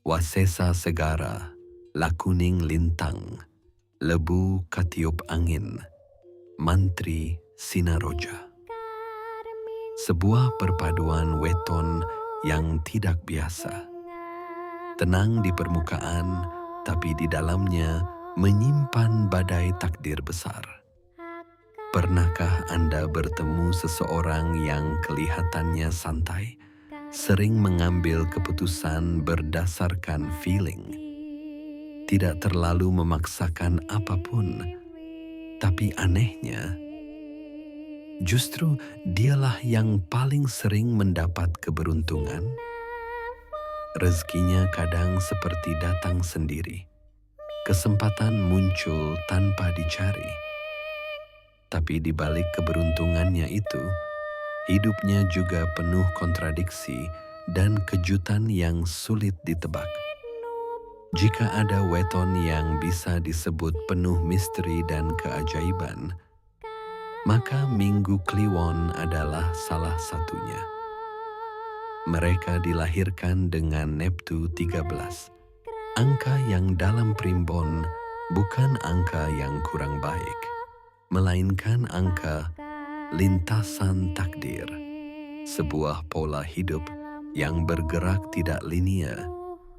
Wasesa segara, lakuning lintang, lebu katiup angin, mantri sinaroja. Sebuah perpaduan weton yang tidak biasa. Tenang di permukaan, tapi di dalamnya menyimpan badai takdir besar. Pernahkah Anda bertemu seseorang yang kelihatannya santai, sering mengambil keputusan berdasarkan feeling, tidak terlalu memaksakan apapun, tapi anehnya, justru dialah yang paling sering mendapat keberuntungan? Rezekinya kadang seperti datang sendiri. Kesempatan muncul tanpa dicari. Tapi di balik keberuntungannya itu, hidupnya juga penuh kontradiksi dan kejutan yang sulit ditebak. Jika ada weton yang bisa disebut penuh misteri dan keajaiban, maka Minggu Kliwon adalah salah satunya. Mereka dilahirkan dengan Neptu 13, angka yang dalam primbon bukan angka yang kurang baik, melainkan angka lintasan takdir, sebuah pola hidup yang bergerak tidak linear,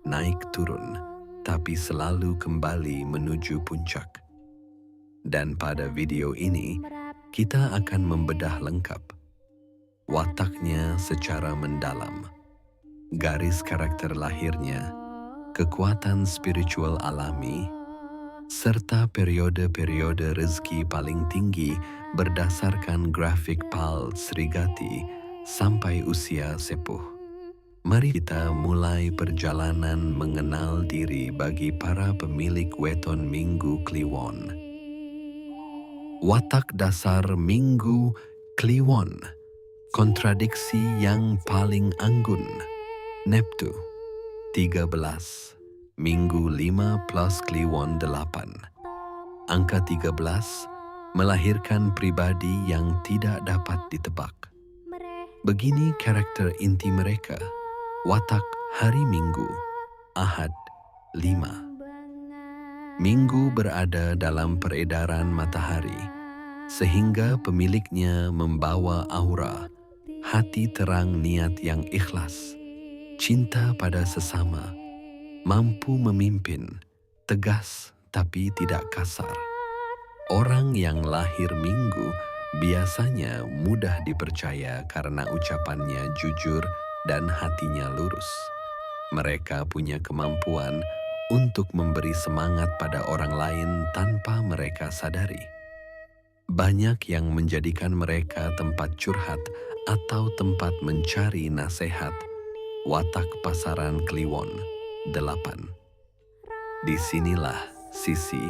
naik turun, tapi selalu kembali menuju puncak. Dan pada video ini, kita akan membedah lengkap wataknya secara mendalam, garis karakter lahirnya, kekuatan spiritual alami, serta periode-periode rezeki paling tinggi berdasarkan grafik PAL Srigati sampai usia sepuh. Mari kita mulai perjalanan mengenal diri bagi para pemilik weton Minggu Kliwon. Watak dasar Minggu Kliwon, kontradiksi yang paling anggun. Neptu 13, Minggu 5 plus Kliwon 8. Angka 13 melahirkan pribadi yang tidak dapat ditebak. Begini karakter inti mereka. Watak hari Minggu, Ahad 5. Minggu berada dalam peredaran matahari, sehingga pemiliknya membawa aura, hati terang niat yang ikhlas, cinta pada sesama, mampu memimpin, tegas tapi tidak kasar. Orang yang lahir Minggu biasanya mudah dipercaya karena ucapannya jujur dan hatinya lurus. Mereka punya kemampuan untuk memberi semangat pada orang lain tanpa mereka sadari. Banyak yang menjadikan mereka tempat curhat atau tempat mencari nasihat. Watak pasaran Kliwon 8. Disinilah sisi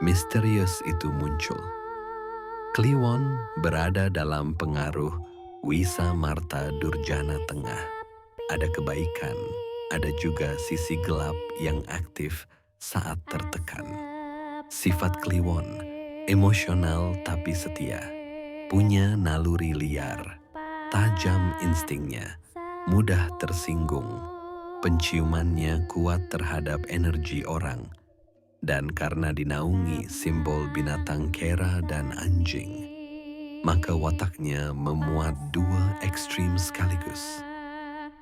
misterius itu muncul. Kliwon berada dalam pengaruh Wisa Marta Durjana Tengah. Ada kebaikan, ada juga sisi gelap yang aktif saat tertekan. Sifat Kliwon, emosional tapi setia, punya naluri liar, tajam instingnya, mudah tersinggung, penciumannya kuat terhadap energi orang, dan karena dinaungi simbol binatang kera dan anjing, maka wataknya memuat dua ekstrim sekaligus.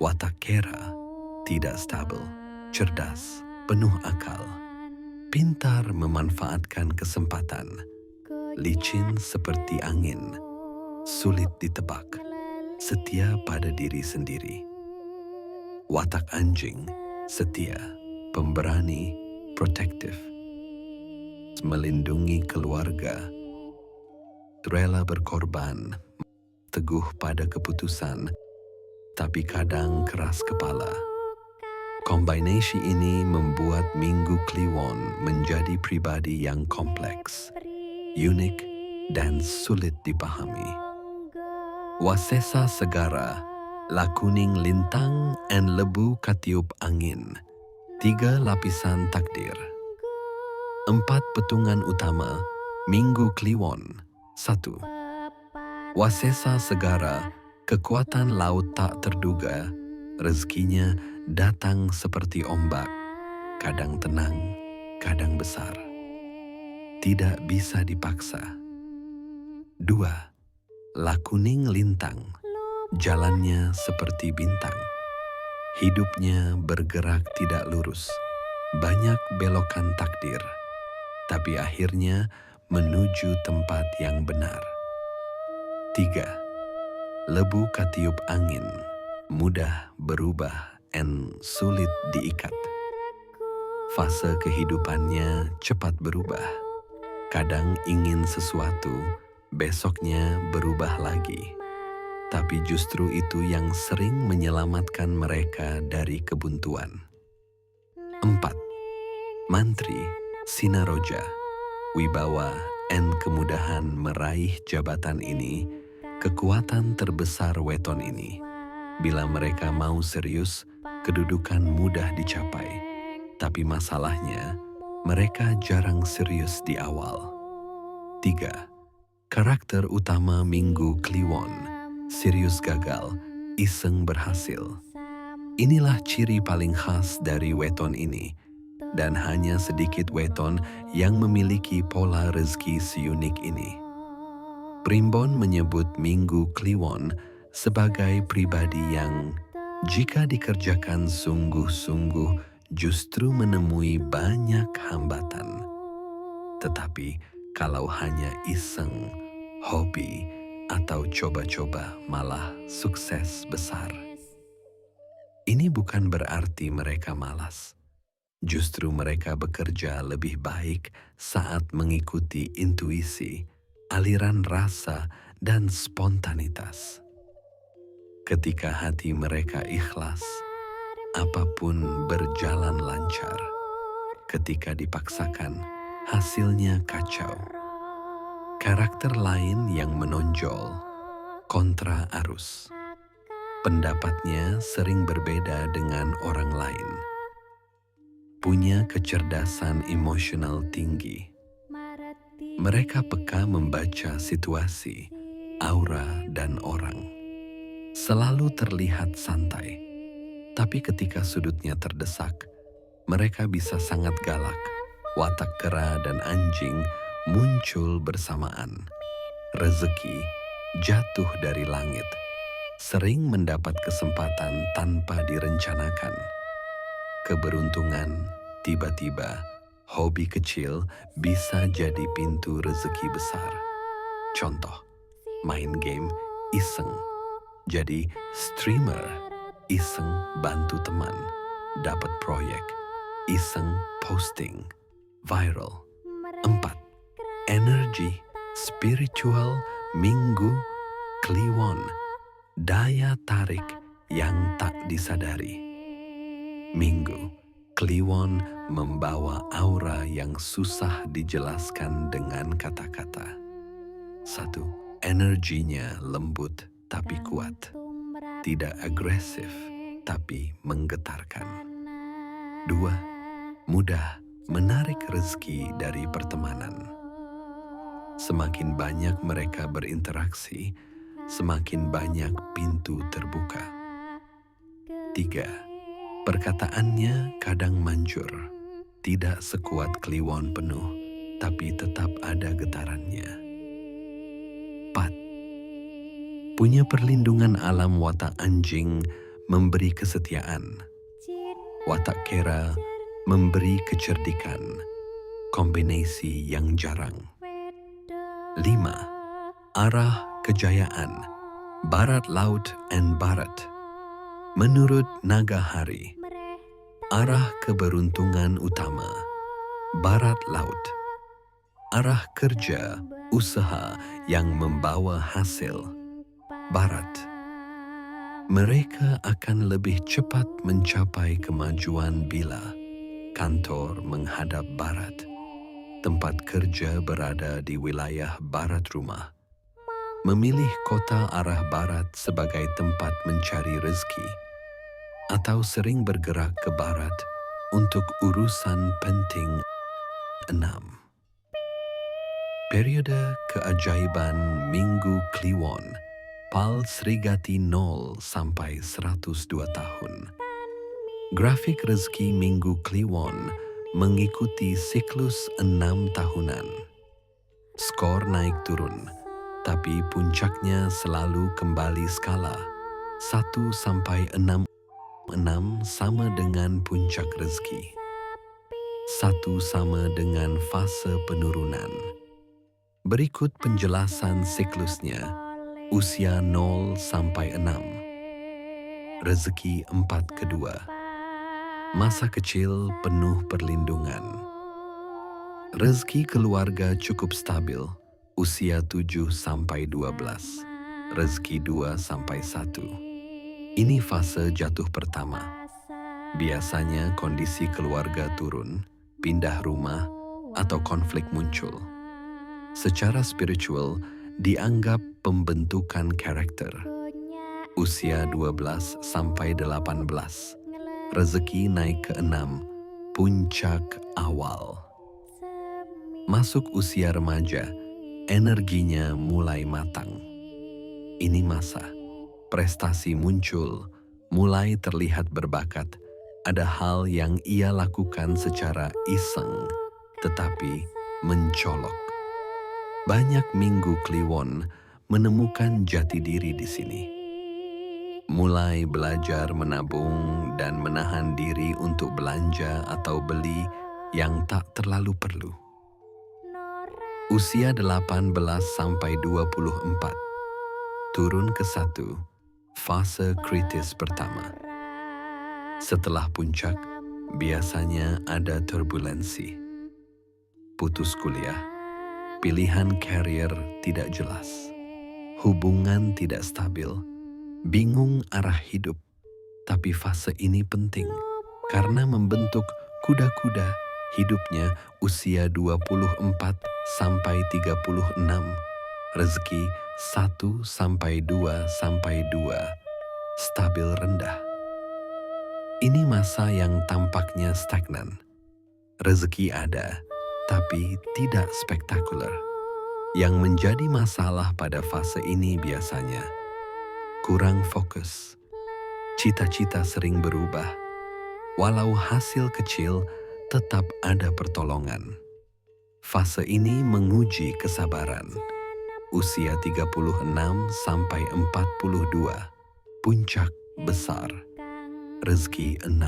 Watak kera tidak stabil, cerdas, penuh akal, pintar memanfaatkan kesempatan, licin seperti angin, sulit ditebak, setia pada diri sendiri. Watak anjing, setia, pemberani, protektif, melindungi keluarga, rela berkorban, teguh pada keputusan, tapi kadang keras kepala. Kombinasi ini membuat Minggu Kliwon menjadi pribadi yang kompleks, unik, dan sulit dipahami. Wasesa segara, lakuning lintang, and lebu katiup angin. 3 lapisan takdir. 4 petungan utama Minggu Kliwon. 1. Wasesa segara, kekuatan laut tak terduga, Rezekinya datang seperti ombak, kadang tenang, kadang besar. Tidak bisa dipaksa. 2. Lakuning lintang, jalannya seperti bintang. Hidupnya bergerak tidak lurus, banyak belokan takdir, tapi akhirnya menuju tempat yang benar. 3. Lebu katiup angin, mudah berubah dan sulit diikat. Fase kehidupannya cepat berubah. Kadang ingin sesuatu, besoknya berubah lagi. Tapi justru itu yang sering menyelamatkan mereka dari kebuntuan. 4. Mantri, sinaroja, wibawa, dan kemudahan meraih jabatan ini, kekuatan terbesar weton ini. Bila mereka mau serius, kedudukan mudah dicapai. Tapi masalahnya, mereka jarang serius di awal. 3. Karakter utama Minggu Kliwon, serius gagal, iseng berhasil. Inilah ciri paling khas dari weton ini, dan hanya sedikit weton yang memiliki pola rezeki seunik ini. Primbon menyebut Minggu Kliwon sebagai pribadi yang, jika dikerjakan sungguh-sungguh, justru menemui banyak hambatan. Tetapi kalau hanya iseng, hobi, atau coba-coba malah sukses besar. Ini bukan berarti mereka malas. Justru mereka bekerja lebih baik saat mengikuti intuisi, aliran rasa, dan spontanitas. Ketika hati mereka ikhlas, apapun berjalan lancar. Ketika dipaksakan, hasilnya kacau. Karakter lain yang menonjol, kontra arus. Pendapatnya sering berbeda dengan orang lain. Punya kecerdasan emosional tinggi. Mereka peka membaca situasi, aura, dan orang. Selalu terlihat santai, tapi ketika sudutnya terdesak, mereka bisa sangat galak. Watak kera dan anjing muncul bersamaan. Rezeki jatuh dari langit, sering mendapat kesempatan tanpa direncanakan. Keberuntungan tiba-tiba, hobi kecil bisa jadi pintu rezeki besar. Contoh, main game iseng, jadi streamer, iseng bantu teman, dapat proyek, iseng posting, viral. 4. Energi spiritual Minggu Kliwon, daya tarik yang tak disadari. Minggu Kliwon membawa aura yang susah dijelaskan dengan kata-kata. 1. Energinya lembut tapi kuat, tidak agresif tapi menggetarkan. 2. Mudah menarik rezeki dari pertemanan. Semakin banyak mereka berinteraksi, semakin banyak pintu terbuka. 3. Perkataannya kadang manjur, tidak sekuat Kliwon penuh, tapi tetap ada getarannya. 4. Punya perlindungan alam watak anjing, memberi kesetiaan. Watak kera memberi kecerdikan, kombinasi yang jarang. 5. Arah kejayaan, barat laut dan barat. Menurut naga hari, arah keberuntungan utama, barat laut. Arah kerja, usaha yang membawa hasil, barat. Mereka akan lebih cepat mencapai kemajuan bila kantor menghadap barat, tempat kerja berada di wilayah barat rumah. Memilih kota arah barat sebagai tempat mencari rezeki, atau sering bergerak ke barat untuk urusan penting. 6. Periode keajaiban Minggu Kliwon PAL Srigati 0 sampai 102 tahun. Grafik rezeki Minggu Kliwon mengikuti siklus 6 tahunan. Skor naik turun, tapi puncaknya selalu kembali skala 1 sampai 6. 6 sama dengan puncak rezeki. 1 sama dengan fase penurunan. Berikut penjelasan siklusnya. Usia 0 sampai 6. Rezeki 4 kedua. Masa kecil penuh perlindungan. Rezeki keluarga cukup stabil. Usia 7 sampai 12. Rezeki 2 sampai 1. Ini fase jatuh pertama. Biasanya kondisi keluarga turun, pindah rumah, atau konflik muncul. Secara spiritual, dianggap pembentukan karakter. Usia 12 sampai 18. Rezeki naik ke 6, puncak awal. Masuk usia remaja, energinya mulai matang. Ini masa prestasi muncul, mulai terlihat berbakat. Ada hal yang ia lakukan secara iseng, tetapi mencolok. Banyak Minggu Kliwon menemukan jati diri di sini. Mulai belajar menabung dan menahan diri untuk belanja atau beli yang tak terlalu perlu. Usia 18 sampai 24. Turun ke 1, fase kritis pertama. Setelah puncak, biasanya ada turbulensi. Putus kuliah, pilihan karier tidak jelas, hubungan tidak stabil, bingung arah hidup. Tapi fase ini penting karena membentuk kuda-kuda hidupnya. Usia 24 sampai 36. Rezeki 1 sampai 2 sampai 2. Stabil rendah. Ini masa yang tampaknya stagnan. Rezeki ada, tapi tidak spektakuler. Yang menjadi masalah pada fase ini biasanya kurang fokus. Cita-cita sering berubah. Walau hasil kecil, tetap ada pertolongan. Fase ini menguji kesabaran. Usia 36 sampai 42. Puncak besar. Rezeki 6.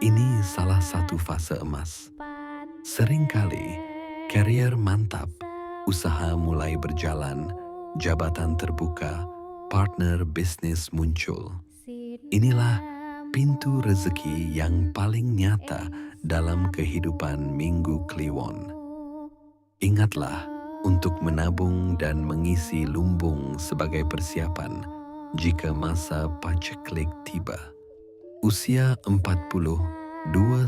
Ini salah satu fase emas. Seringkali karier mantap, usaha mulai berjalan, jabatan terbuka, partner bisnis muncul. Inilah pintu rezeki yang paling nyata dalam kehidupan Minggu Kliwon. Ingatlah untuk menabung dan mengisi lumbung sebagai persiapan jika masa paceklik tiba. Usia 42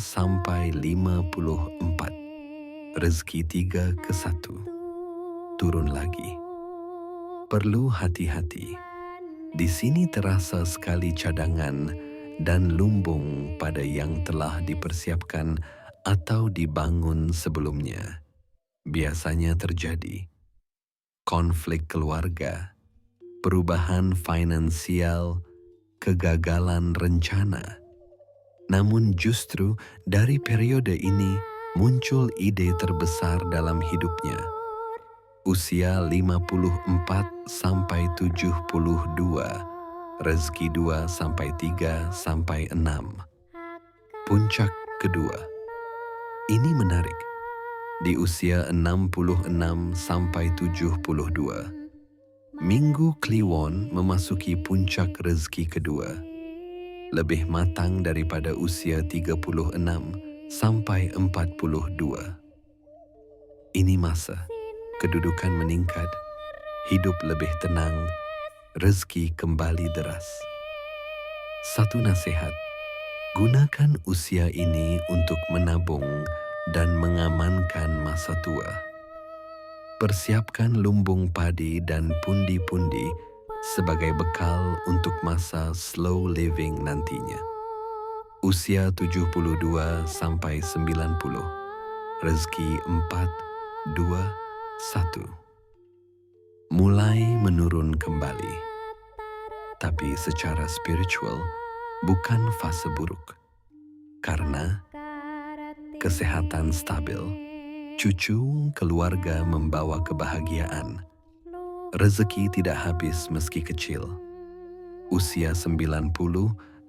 sampai 54. Rezeki 3 ke 1. Turun lagi. Perlu hati-hati. Di sini terasa sekali cadangan dan lumbung pada yang telah dipersiapkan atau dibangun sebelumnya. Biasanya terjadi konflik keluarga, perubahan finansial, kegagalan rencana. Namun justru dari periode ini muncul ide terbesar dalam hidupnya. Usia 54 sampai 72. Rezeki 2 sampai 3 sampai 6. Puncak kedua. Ini menarik. Di usia 66 sampai 72. Minggu Kliwon memasuki puncak rezeki kedua. Lebih matang daripada usia 36 sampai 42. Ini masa kedudukan meningkat, hidup lebih tenang, rezeki kembali deras. Satu nasihat, gunakan usia ini untuk menabung dan mengamankan masa tua. Persiapkan lumbung padi dan pundi-pundi sebagai bekal untuk masa slow living nantinya. Usia 72 sampai 90. Rezeki 4, 2, 1. mulai menurun kembali. Tapi secara spiritual bukan fase buruk. Karena kesehatan stabil, cucu keluarga membawa kebahagiaan. Rezeki tidak habis meski kecil. Usia 90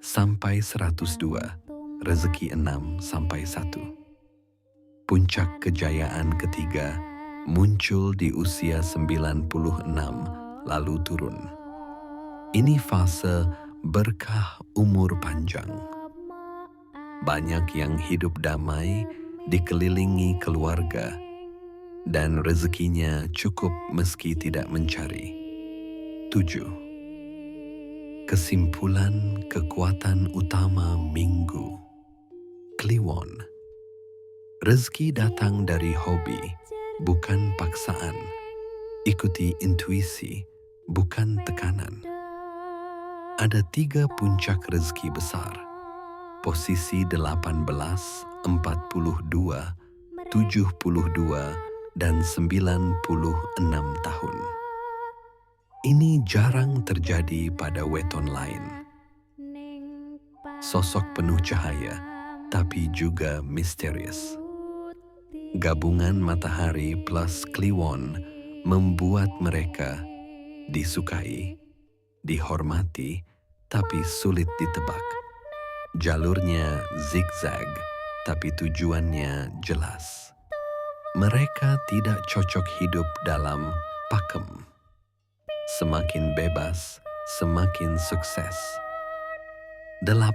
sampai 102, rezeki 6 sampai 1. Puncak kejayaan ketiga muncul di usia 96 lalu turun. Ini fase berkah umur panjang. Banyak yang hidup damai, dikelilingi keluarga, dan rezekinya cukup meski tidak mencari. 7. Kesimpulan kekuatan utama minggu. Kliwon. Rezeki datang dari hobi, bukan paksaan. Ikuti intuisi, bukan tekanan. Ada 3 puncak rezeki besar. Posisi 18, 42, 72, dan 96 tahun. Ini jarang terjadi pada weton lain. Sosok penuh cahaya, tapi juga misterius. Gabungan matahari plus kliwon membuat mereka disukai, dihormati, tapi sulit ditebak. Jalurnya zigzag, tapi tujuannya jelas. Mereka tidak cocok hidup dalam pakem. Semakin bebas, semakin sukses. 8.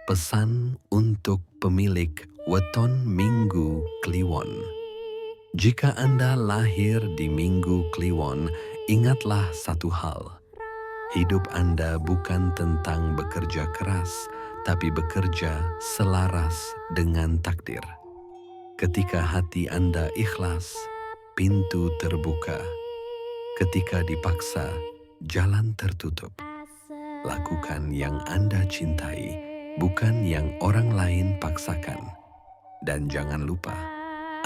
Pesan untuk pemilik weton Minggu Kliwon. Jika Anda lahir di Minggu Kliwon, ingatlah satu hal. Hidup Anda bukan tentang bekerja keras, tapi bekerja selaras dengan takdir. Ketika hati Anda ikhlas, pintu terbuka. Ketika dipaksa, jalan tertutup. Lakukan yang Anda cintai, bukan yang orang lain paksakan. Dan jangan lupa,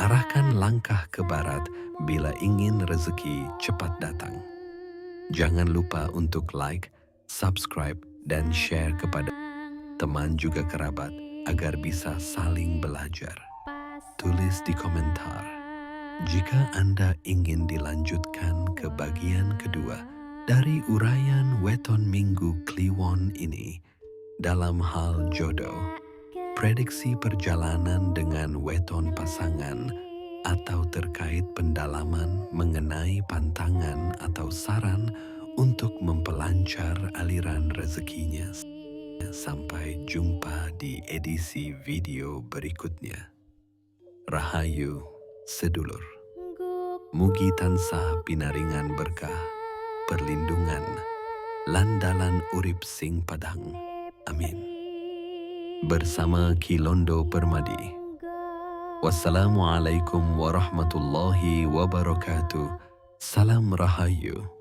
arahkan langkah ke barat bila ingin rezeki cepat datang. Jangan lupa untuk like, subscribe, dan share kepada teman juga kerabat agar bisa saling belajar. Tulis di komentar jika Anda ingin dilanjutkan ke bagian kedua dari uraian weton Minggu Kliwon ini dalam hal jodoh, prediksi perjalanan dengan weton pasangan, atau terkait pendalaman mengenai pantangan atau saran untuk mempelancar aliran rezekinya. Sampai jumpa di edisi video berikutnya. Rahayu sedulur. Mugi tansah pinaringan berkah, perlindungan, landalan urip sing padang. Amin. Bersama Kilondo Permadi. Wassalamualaikum warahmatullahi wabarakatuh. Salam Rahayu.